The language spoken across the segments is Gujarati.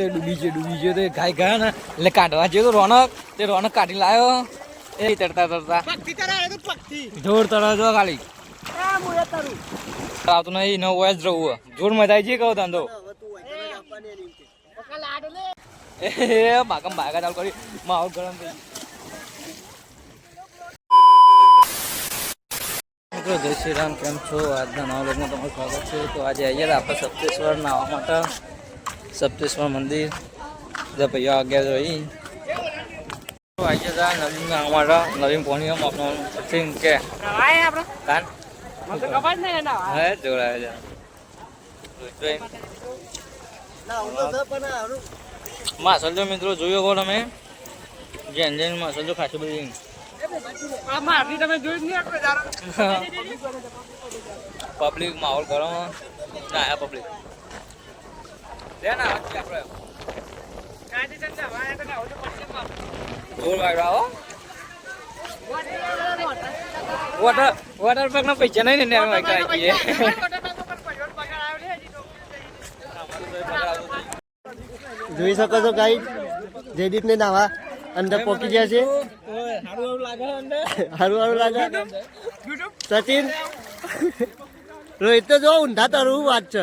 તે ડૂબી ગયો તો ગાય ગયા ને એટલે કાઢવા ગયો તો રોનક તે રોનક કાઢી લાવ્યો એ તરતા જોર તરા જો ખાલી આવતું નહીં નવ વયસ જવું જોર મજા આવી કહું ધંધો એ ભાગમ ભાગા ચાલુ કરી માહોલ ગરમ થઈ મિત્રો જય શ્રી રામ કેમ છો આજના નવા લોકમાં તમારું સ્વાગત છે તો આજે અહીંયા આપણે સપ્તેશ્વર નાવા માટે સપ્તેશ્વર મંદિર જે ભાઈઓ આગળ રહી આજે જા નવીન નાવા માટે નવીન પોણી આપણો સિંગ કે કાન હે જોડાય છે માસલજો મિત્રો જોયો હો તમે જેન જેન માસલજો ખાસી બધી પબ્લિક માહોલ કરો ના પબ્લિક વોટર પાર્ક ના પૈસા નહીં ને જોઈ શકો છો ગાઈડ જયદીપ ને નાવા અંદર પોકી ગયા છે સારું લાગે સચિન રોહિત તો જો ઊંધા તારું વાત છે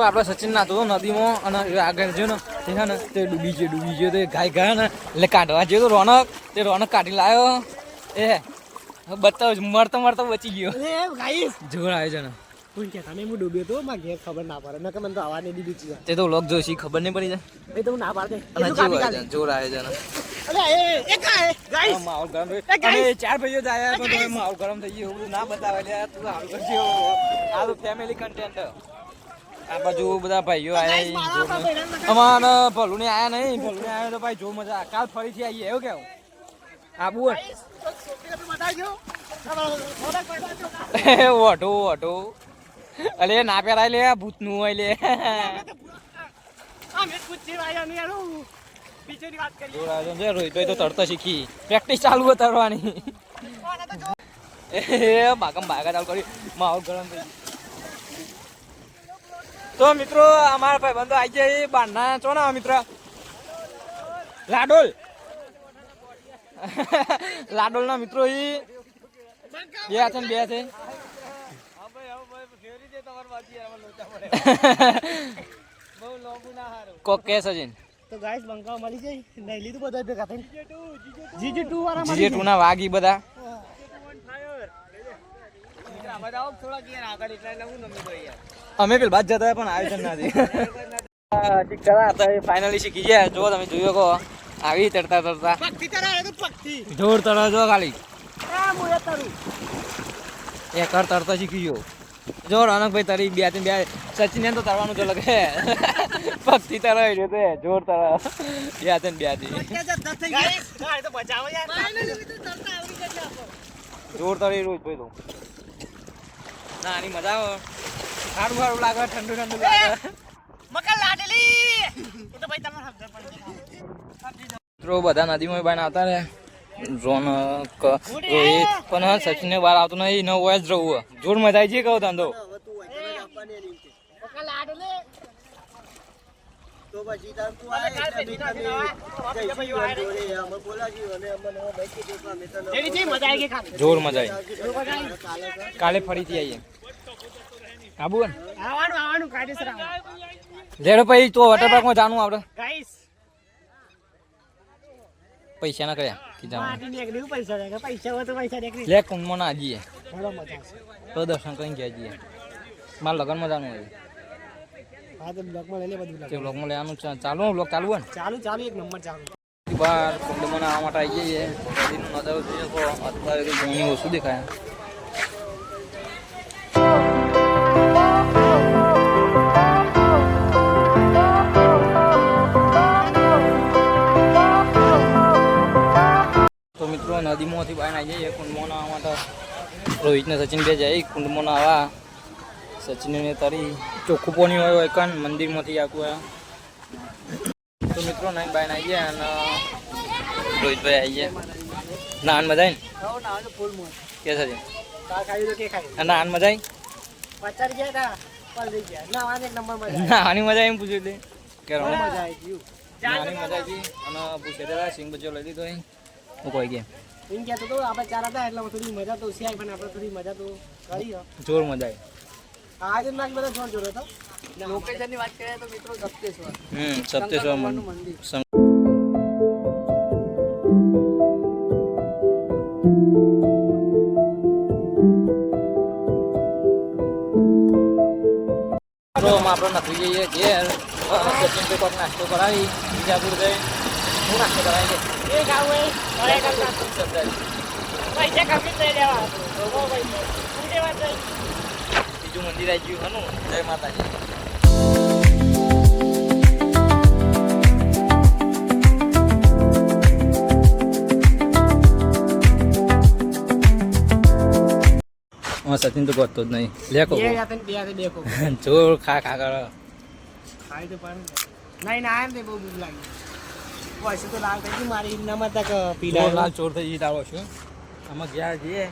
આપડે સચિન નાતો નદીમાં અને આગળ જો ને તે ડૂબી ગયો તો ગાય ગયા ને એટલે કાઢવા ગયો તો રોનક તે રોનક કાઢી લાવ્યો એ બતાવ મરતો બચી ગયો જોર આવ્યો છે ને હું ડૂબ્યો તો મારે ઘેર ખબર ના પડે નકર મને તો આવા નહીં દીધી તે તો લોક જોશી ખબર નહીં પડી જાય તો ના પાડે જોર આવ્યો છે ને માહોલ ગરમ ચાર ભાઈઓ જાય પણ તમે માહોલ ગરમ થઈ ગયો એવું ના બતાવે તું હાલ કરજો આ તો ફેમિલી કન્ટેન્ટ આ બાજુ બધા ભાઈઓ આયા અમારે ભલું ને આયા નહીં ભલું ને આવ્યો તો ભાઈ જો મજા કાલ ફરીથી આવીએ એવું કેવું આબુ ઓટો અલે ના પહેરાય લે ભૂત નું હોય લે રોહિતભાઈ તો તરતા શીખી પ્રેક્ટિસ ચાલુ તરવાની ભાગમ ભાગા ચાલુ કરી માહોલ ગરમ થઈ તો મિત્રો અમારા ભાઈ બંધો આવી જાય બારના છો ને મિત્ર લાડોલ ના મિત્રો બે છે ને બે છે કોક કે સજીન તો ગાઈસ બંકાવ મળી જાય નહીં લીધું બધા ભેગા થઈને GG2 વાળા GG2 ના વાગી બધા અમે પેલ બાદ જતા પણ આયોજન નથી ફાઇનલી શીખી ગયા જો તમે જોયો કહો આવી તરતા જોર તરા જો ખાલી એકર તરતા શીખી ગયો જો રોનકભાઈ તરી બે સચિન તો તરવાનું જો લગે પક્ષી તરાય રહ્યો તે જોર તરા જોર તરી રોજ ભાઈ તો ના આની મજા આવે સારું લાગે ઠંડુ લાગે મિત્રો બધા નદીમાં બાઈને આવતા રે રોનક રોહિત પણ સચિન બહાર આવતું નહીં 9 વયસ જવું જોર મજા આવી છે કહું ધંધો જોર મજા આવી કાલે ફરીથી આવીએ આબુ લેડો પછી તો વોટર પાર્ક માં જાણું આપડે પૈસા ના કર્યા લે કુંભમાં ના જઈએ તો દર્શન કરીને ગયા જઈએ મારા લગ્ન માં જાણું બ્લોગમાં લેવાનું ચાલુ બ્લોગ ચાલુ હોય ચાલુ એક નંબર ચાલુ બાર કુંડમાં આવવા માટે આવી જઈએ નદીનો નજારો જોઈએ તો અત્યારે ઘણી ઓછું દેખાય તો મિત્રો નદીમાંથી બહાર આવી જઈએ કુંડમાં આવવા માટે રોહિત ને સચિન બે જાય કુંડમાં નાવા. સચિન ને તારી ચોખ્ખું પાણી હોય કાન મંદિરમાંથી આખું આ તો મિત્રો નાઈન બાય આવી ગયા અને રોહિતભાઈ આવી ગયા. નાન મજા આવી કે સચિન નાન મજા આવી નાની મજા એમ પૂછ્યું એટલે કે નાની મજા આવી અને પૂછે સિંગ બચ્ચો લઈ લીધો અહીં હું કોઈ ગયા આપણે ચાર હતા એટલે થોડી મજા તો ઓછી આવી પણ આપણે થોડી મજા તો કરી જોર મજા આવી. આજે નાક બધા જોર જોર હતો. લોકેશનની વાત કરીએ તો મિત્રો સપ્તેશ્વર સપ્તેશ્વર મંદિર. તો આપણે નથી જઈએ ઘેર સચિન પે કોક નાસ્તો કરાવી બીજાપુર જઈ હું નાસ્તો કરાવી બીજું મંદિર આવી ગયું હનું. જય માતાજી. સચિન તો ગોતતો જ નહીં લે કો જોર ખા ખા કરો ખાઈ તો પણ નહીં ના એમ બહુ ભૂખ લાગી પછી તો લાલ થઈ ગઈ મારી નમત તક પીલા લાલ ચોર થઈ જઈ તારો છું આમાં ગયા જઈએ